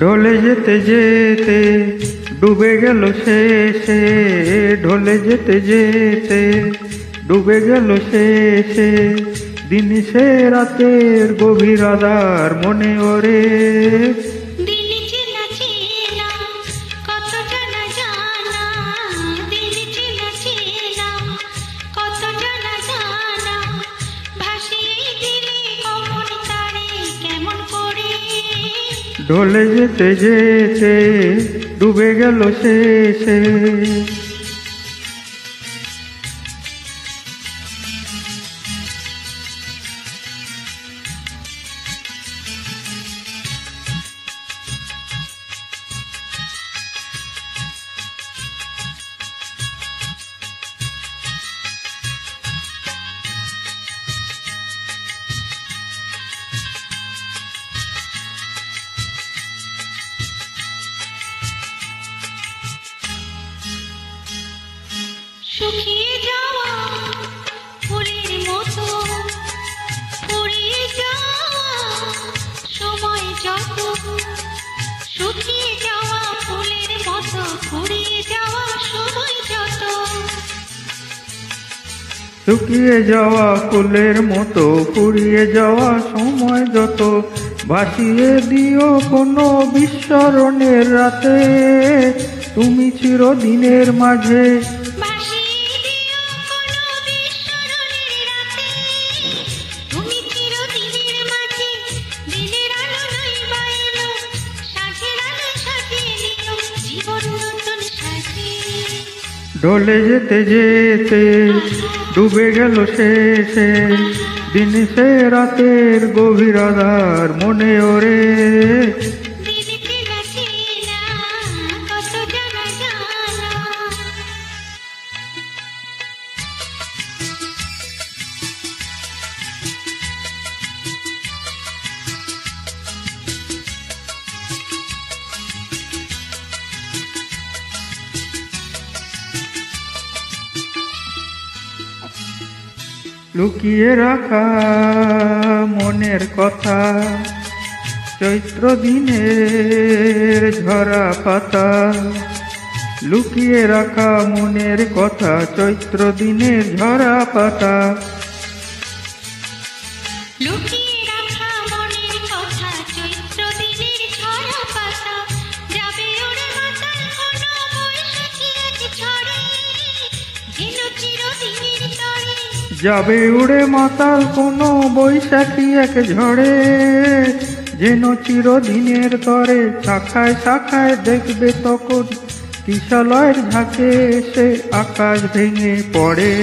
ঢলে যেতে যেতে ডুবে গেল শেষে, ঢলে যেতে যেতে ডুবে গেল শেষে, দিন সে রাতের গভীর আধার মনে ওরে। ঢলে যেতে যেতে ডুবে গেল শেষে। শুকিয়ে যাওয়া ফুলের মতো ফুরিয়ে যাওয়া সময় যত, শুকিয়ে যাওয়া ফুলের মতো ফুরিয়ে যাওয়া সময় যত, শুকিয়ে যাওয়া ফুলের মতো ফুরিয়ে যাওয়া সময় যত, ভাসিয়ে দিও কোনো বিস্মরণের রাতে, তুমি চিরদিনের মাঝে। ঢলে যেতে যেতে ডুবে গেল শেষে, দিন সে রাতের গভীর আধার মনে ওরে। লুকিয়ে রাখা মনের কথা, চৈত্র দিনের ঝরা পাতা, লুকিয়ে রাখা মনের কথা, চৈত্র দিনের ঝরা পাতা, লুকিয়ে রাখা মনের কথা, চৈত্র দিনের ঝরা পাতা, যাবে ওরে মাতাল কোনো বৈশাখী এক ঝড়ে, যেন চিরদিনের তরে, যাবে উড়ে মাতাল কোনো বৈশাখী এক ঝড়ে, যেন চিরদিনের তরে, শাখায় শাখায় দেখবে তখন কিশলয়ের ঝাঁকে এসে আকাশ ভেঙে পড়ে।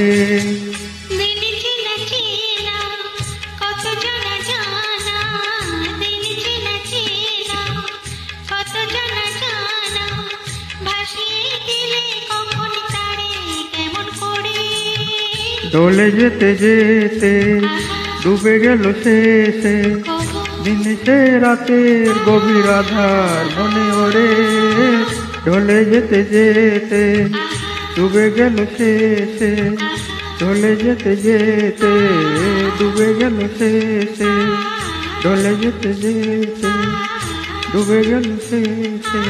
ঢলে যেতে যেতে ডুবে গেল শেষে, দিন সে রাতের গভীর আধার মনে ওরে। ঢলে যেতে যেতে ডুবে গেল শেষে, ঢলে যেতে যেতে ডুবে গেল শেষে, ঢলে যেতে যেতে ডুবে গেল শেষে।